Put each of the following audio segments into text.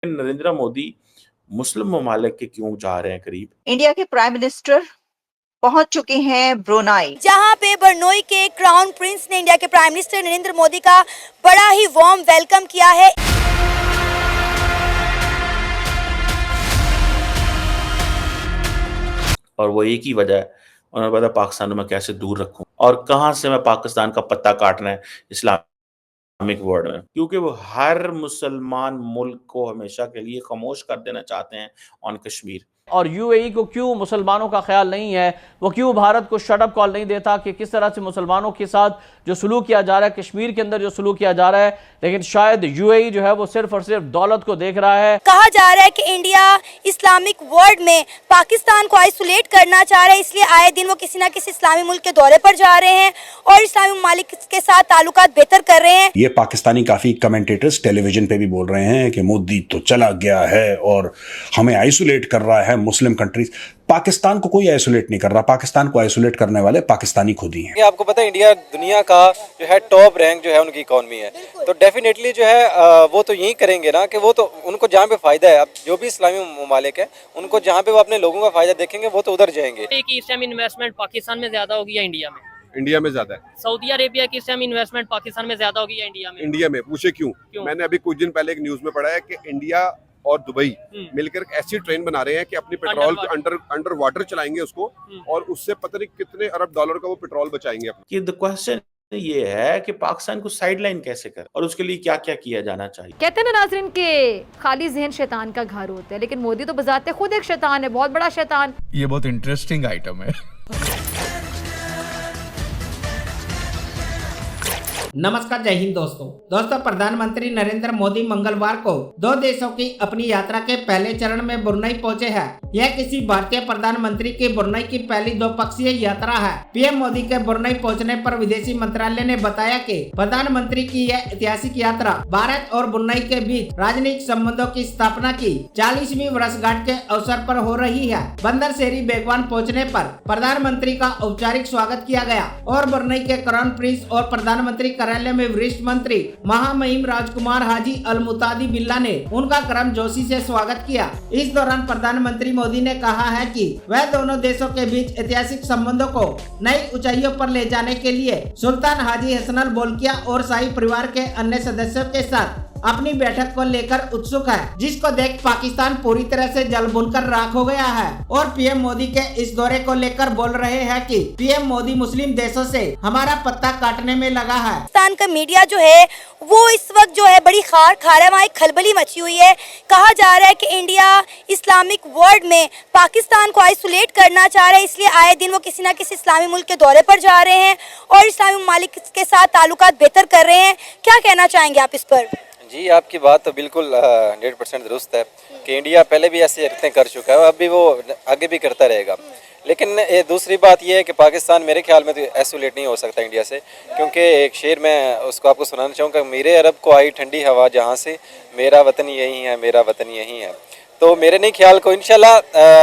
नरेंद्र मोदी मुस्लिम ममालिक के क्यों जा रहे हैं करीब? इंडिया के प्राइम मिनिस्टर पहुंच चुके हैं ब्रुनाई, जहां पे बरनोई के क्राउन प्रिंस ने इंडिया के प्राइम मिनिस्टर नरेंद्र मोदी का बड़ा ही वार्म वेलकम किया है। और वो एक ही वजह है, उन्होंने बताया पाकिस्तान में कैसे दूर रखूं और कहां से मैं पाकिस्तान का पत्ता काटना है इस्लामिक वर्ल्ड में, क्योंकि वो हर मुसलमान मुल्क को हमेशा के लिए खामोश कर देना चाहते हैं ऑन कश्मीर। और यूएई को क्यों मुसलमानों का ख्याल नहीं है, वो क्यों भारत को शट अप कॉल नहीं देता कि किस तरह से मुसलमानों के साथ जो सलूक किया जा रहा है, कश्मीर के अंदर जो सलूक किया जा रहा है, लेकिन शायद यूएई जो है वो सिर्फ और सिर्फ दौलत को देख रहा है। कहा जा रहा है कि इंडिया इस्लामिक वर्ल्ड में पाकिस्तान को आइसोलेट करना चाह रहा है, इसलिए आए दिन वो किसी न किसी इस्लामी मुल्क के दौरे पर जा रहे हैं और इस्लामी ममालिक के साथ ताल्लुकात बेहतर कर रहे हैं। ये पाकिस्तानी काफी कमेंटेटर्स टेलीविजन पे भी बोल रहे हैं कि मोदी तो चला गया है और हमें आइसोलेट कर रहा है मुस्लिम कंट्रीज। पाकिस्तान को कोई आइसोलेट नहीं कर रहा, पाकिस्तान को आइसोलेट करने वाले पाकिस्तानी खुद ही हैं। आपको पता है इंडिया दुनिया का जो है टॉप रैंक जो है उनकी इकोनॉमी है, तो डेफिनेटली जो है वो तो यही करेंगे ना कि वो तो उनको जहाँ पे फायदा है, अब जो भी इस्लामी ममालिक है उनको जहाँ पे वो अपने लोगों का फायदा देखेंगे वो तो उधर जाएंगे। इस्लामी इन्वेस्टमेंट पाकिस्तान में ज्यादा होगी या इंडिया में? इंडिया में ज्यादा है। सऊदी अरेबिया की इस्लामी इन्वेस्टमेंट पाकिस्तान में ज्यादा होगी या इंडिया में? इंडिया में। पूछे क्यों? मैंने अभी कुछ दिन पहले एक न्यूज में पढ़ा है कि इंडिया और दुबई मिलकर ऐसी ट्रेन बना रहे हैं कि अपनी पेट्रोल अंडर वाटर चलाएंगे उसको, और उससे पता नहीं कितने अरब डॉलर का वो पेट्रोल बचाएंगे अपना। कि द क्वेश्चन ये है कि पाकिस्तान को साइडलाइन कैसे कर और उसके लिए क्या क्या किया जाना चाहिए। कहते हैं ना नाज़रीन के खाली जहन शैतान का घर होता है, लेकिन मोदी तो बजाते खुद एक शैतान है, बहुत बड़ा शैतान। ये बहुत इंटरेस्टिंग आइटम है। नमस्कार, जय हिंद दोस्तों प्रधानमंत्री नरेंद्र मोदी मंगलवार को 2 देशों की अपनी यात्रा के पहले चरण में ब्रुनई पहुंचे हैं। यह किसी भारतीय प्रधानमंत्री की ब्रुनई की पहली 2 पक्षीय यात्रा है। पीएम मोदी के ब्रुनई पहुंचने पर विदेशी मंत्रालय ने बताया कि प्रधानमंत्री की यह ऐतिहासिक यात्रा भारत और ब्रुनई के बीच राजनीतिक संबंधों की स्थापना की 40वीं वर्षगांठ के अवसर पर हो रही है। बंदर शेरी बेगवान पहुँचने पर प्रधानमंत्री का औपचारिक स्वागत किया गया और ब्रुनई के क्राउन प्रिंस और प्रधानमंत्री कार्यालय में वरिष्ठ मंत्री महामहिम राजकुमार हाजी अल मुतादी बिल्ला ने उनका गर्मजोशी से स्वागत किया। इस दौरान प्रधानमंत्री मोदी ने कहा है कि वह दोनों देशों के बीच ऐतिहासिक संबंधों को नई ऊंचाइयों पर ले जाने के लिए सुल्तान हाजी हसनल बोल्किया और शाही परिवार के अन्य सदस्यों के साथ अपनी बैठक को लेकर उत्सुक है, जिसको देख पाकिस्तान पूरी तरह से जल भुनकर राख हो गया है और पीएम मोदी के इस दौरे को लेकर बोल रहे हैं कि पीएम मोदी मुस्लिम देशों से हमारा पत्ता काटने में लगा है। पाकिस्तान का मीडिया जो है वो इस वक्त जो है बड़ी खार खा रहा है, वहाँ एक खलबली मची हुई है। कहा जा रहा है कि इंडिया इस्लामिक वर्ल्ड में पाकिस्तान को आइसोलेट करना चाह रहा है, इसलिए आए दिन वो किसी न किसी इस्लामी मुल्क के दौरे पर जा रहे हैं और इस्लामी ममालिक के साथ ताल्लुकात बेहतर कर रहे हैं। क्या कहना चाहेंगे आप इस पर? जी, आपकी बात तो बिल्कुल 100% दुरुस्त है कि इंडिया पहले भी ऐसी हरकतें कर चुका है, अब भी वो आगे भी करता रहेगा। लेकिन ये दूसरी बात ये है कि पाकिस्तान मेरे ख्याल में तो आइसोलेट नहीं हो सकता इंडिया से, क्योंकि एक शेर मैं उसको आपको सुनाना चाहूँगा, मेरे अरब को आई ठंडी हवा जहाँ से, मेरा वतन यही है, मेरा वतन यही है। तो मेरे नहीं ख्याल को इंशाल्लाह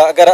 अगर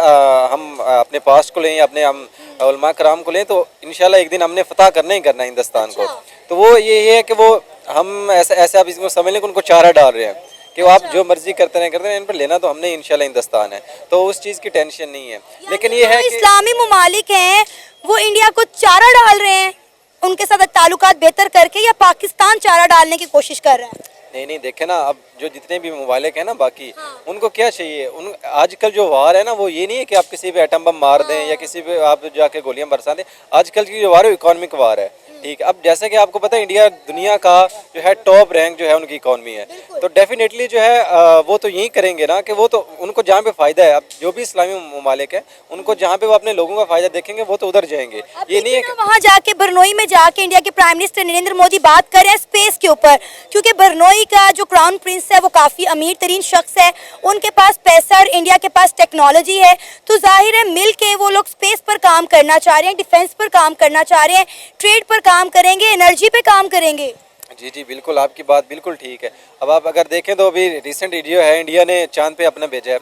हम अपने पास्ट को लें, अपने हम उलमा कराम को लें, तो इंशाल्लाह एक दिन हमने फतह करना ही करना है हिंदुस्तान को। तो वो ये है कि वो हम ऐसे आप इसको समझ लें कि उनको चारा डाल रहे हैं कि वो आप जो मर्जी करते हैं, इन पर लेना तो हमने इंशाल्लाह हिंदुस्तान है, तो उस चीज़ की टेंशन नहीं है। लेकिन ये है कि इस्लामी ममालिक हैं वो इंडिया को चारा डाल रहे हैं उनके साथ ताल्लुकात बेहतर करके, या पाकिस्तान चारा डालने की कोशिश कर रहा है? नहीं देखे ना, अब जो जितने भी ममालिक हैं ना बाकी, उनको क्या चाहिए, उन आजकल जो वार है ना वो ये नहीं है कि आप किसी पे एटम बम मार दें या किसी पे आप जाके गोलियां बरसा दें। आजकल की जो वार है इकोनॉमिक वार है, ठीक। अब जैसे कि आपको पता है इंडिया दुनिया का जो है टॉप रैंक जो है उनकी इकोनॉमी है, तो डेफिनेटली जो है वो तो यही करेंगे ना कि वो तो उनको जहाँ पे फायदा है, अब जो भी इस्लामी ममालिक है उनको जहाँ पे वो अपने लोगों का फायदा देखेंगे वो तो उधर जाएंगे। ये नहीं है कि वहाँ जाके बरनोई में जाके इंडिया के प्राइम मिनिस्टर नरेंद्र मोदी बात कर रहे हैं स्पेस के ऊपर, क्योंकि बरनोई का जो क्राउन प्रिंस है वो काफी अमीर तरीन शख्स है, उनके पास पैसा और इंडिया के पास टेक्नोलॉजी है, तो जाहिर है मिल के वो लोग स्पेस पर काम करना चाह रहे हैं, डिफेंस पर काम करना चाह रहे हैं, ट्रेड पर काम करेंगे, एनर्जी पे काम करेंगे। जी बिल्कुल, आपकी बात बिल्कुल ठीक है। अब आप अगर देखें तो अभी रिसेंट वीडियो है, इंडिया ने चांद पे अपना भेजा है,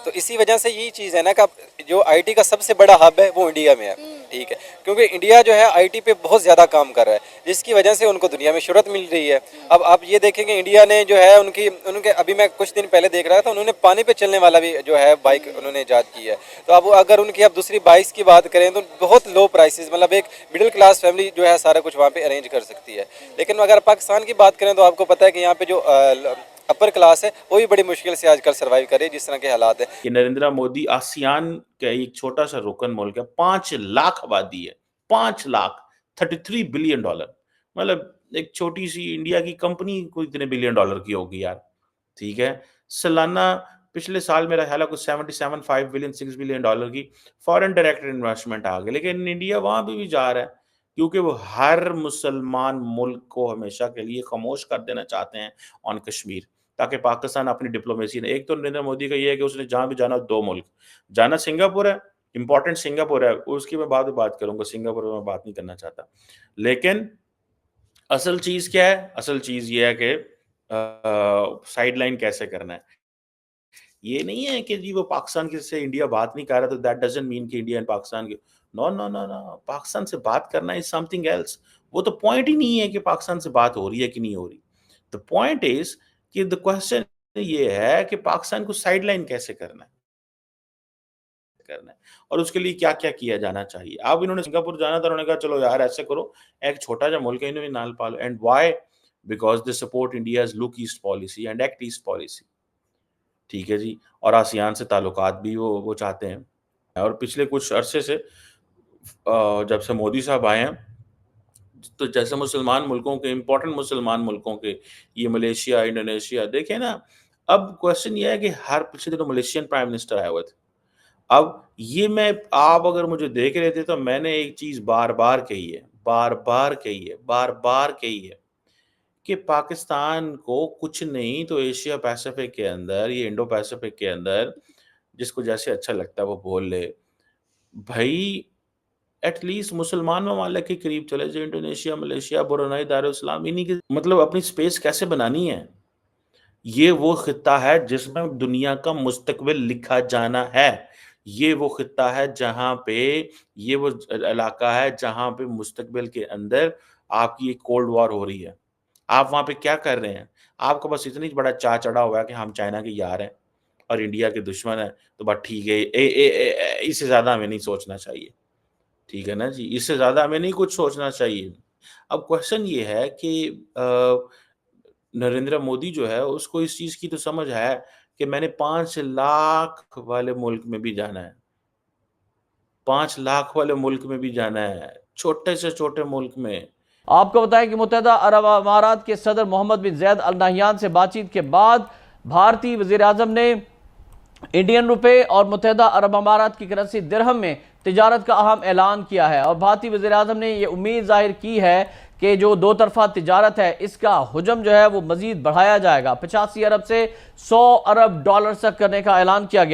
तो इसी वजह से यही चीज़ है ना कि जो आईटी का सबसे बड़ा हब है वो इंडिया में है। ठीक है, क्योंकि इंडिया जो है आईटी पे बहुत ज़्यादा काम कर रहा है, जिसकी वजह से उनको दुनिया में शोहरत मिल रही है। अब आप ये देखेंगे इंडिया ने जो है उनके अभी मैं कुछ दिन पहले देख रहा था, उन्होंने पानी पे चलने वाला भी जो है बाइक उन्होंने ईजाद की है। तो अब अगर उनकी अब दूसरी बाइक्स की बात करें तो बहुत लो प्राइसेस, मतलब एक मिडिल क्लास फैमिली जो है सारा कुछ वहाँ पे अरेंज कर सकती है। लेकिन अगर पाकिस्तान की बात करें तो आपको पता है कि यहाँ पे जो अपर क्लास है वो भी बड़ी मुश्किल से आजकल सर्वाइव करे, जिस तरह के हालात है। कि नरेंद्र मोदी आसियान का एक छोटा सा रुकन मुल्क है, 5 लाख आबादी है, 5 लाख, $33 बिलियन। मतलब एक छोटी सी इंडिया की कंपनी को इतने बिलियन डॉलर की होगी यार, ठीक है। सालाना पिछले साल मेरा ख्याल है कुछ 5 बिलियन, $6 बिलियन की फॉरेन डायरेक्ट इन्वेस्टमेंट आ गई। लेकिन इंडिया वहां भी जा रहा है, क्योंकि वो हर मुसलमान मुल्क को हमेशा के लिए खामोश कर देना चाहते हैं ऑन कश्मीर, ताकि पाकिस्तान अपनी डिप्लोमेसी ने, एक तो नरेंद्र मोदी का ये है कि उसने जहां भी जाना 2 मुल्क जाना, सिंगापुर है, इंपॉर्टेंट सिंगापुर है, उसकी मैं बाद में बात करूंगा, सिंगापुर में बात नहीं करना चाहता। लेकिन असल चीज क्या है? असल चीज ये है कि साइड लाइन कैसे करना है। ये नहीं है कि जी वो पाकिस्तान के से इंडिया बात नहीं कर रहा तो दैट डजंट मीन कि इंडिया एंड पाकिस्तान के, no no no no, Pakistan से बात करना इज समथिंग एल्स। वो तो पॉइंट ही नहीं है कि पाकिस्तान से बात हो रही है कि नहीं हो रही। द पॉइंट इज कि द क्वेश्चन ये है कि पाकिस्तान को साइड लाइन कैसे करना है और उसके लिए क्या क्या किया जाना चाहिए। अब इन्होंने सिंगापुर जाना था, उन्होंने कहा चलो यार ऐसे करो, एक छोटा सा मुल्क है, इन्होंने नाल पालो। And why? Because they support India's look east policy and act east policy, ठीक है जी। और आसियान से ताल्लुकात भी वो चाहते हैं। और पिछले कुछ अरसे से जब से मोदी साहब आए हैं, तो जैसे मुसलमान मुल्कों के, इंपॉर्टेंट मुसलमान मुल्कों के, ये मलेशिया, इंडोनेशिया, देखें ना, अब क्वेश्चन ये है कि हर पिछले दिनों मलेशियन प्राइम मिनिस्टर आए हुए थे। अब ये आप अगर मुझे देख रहे थे तो मैंने एक चीज बार बार कही है कि पाकिस्तान को कुछ नहीं तो एशिया पैसिफिक के अंदर, ये इंडो पैसिफिक के अंदर जिसको जैसे अच्छा लगता है वो बोल ले भाई। एटलीस्ट मुसलमान ममालिक के करीब चले जाए, इंडोनेशिया, मलेशिया, ब्रुनेई, दारुल-इस्लाम, इन्हीं की मतलब अपनी स्पेस कैसे बनानी है। ये वो खित्ता है जिसमें दुनिया का मुस्तकबिल लिखा जाना है। ये वो खित्ता है जहाँ पे, ये वो इलाका है जहाँ पे मुस्तकबिल के अंदर आपकी एक कोल्ड वॉर हो रही है। आप वहाँ पे क्या कर रहे हैं? आपको बस इतनी बड़ा चा चढ़ा हुआ है कि हम चाइना के यार हैं और इंडिया के दुश्मन हैं, तो बस ठीक है, इससे ज़्यादा हमें नहीं सोचना चाहिए, ठीक है ना जी, इससे ज़्यादा हमें नहीं कुछ सोचना चाहिए। अब क्वेश्चन ये है कि नरेंद्र मोदी जो है उसको इस चीज़ की तो समझ है कि मैंने 5 लाख वाले मुल्क में भी जाना है, 5 लाख वाले मुल्क में भी जाना है, छोटे से छोटे मुल्क में। आपको बताएं कि मुत्तहदा अरब अमारात के सदर मोहम्मद बिन ज़ायद अल नहयान से बातचीत के बाद भारतीय वज़ीर आज़म ने इंडियन रुपए और मुत्तहदा अरब अमारात की करेंसी दिरहम में तिजारत का अहम ऐलान किया है। और भारतीय वज़ीर आज़म ने यह उम्मीद जाहिर की है कि जो 2 तरफा तिजारत है इसका हुजम जो है वो मजीद बढ़ाया जाएगा। 85 अरब से 100 अरब डॉलर तक करने का ऐलान किया गया।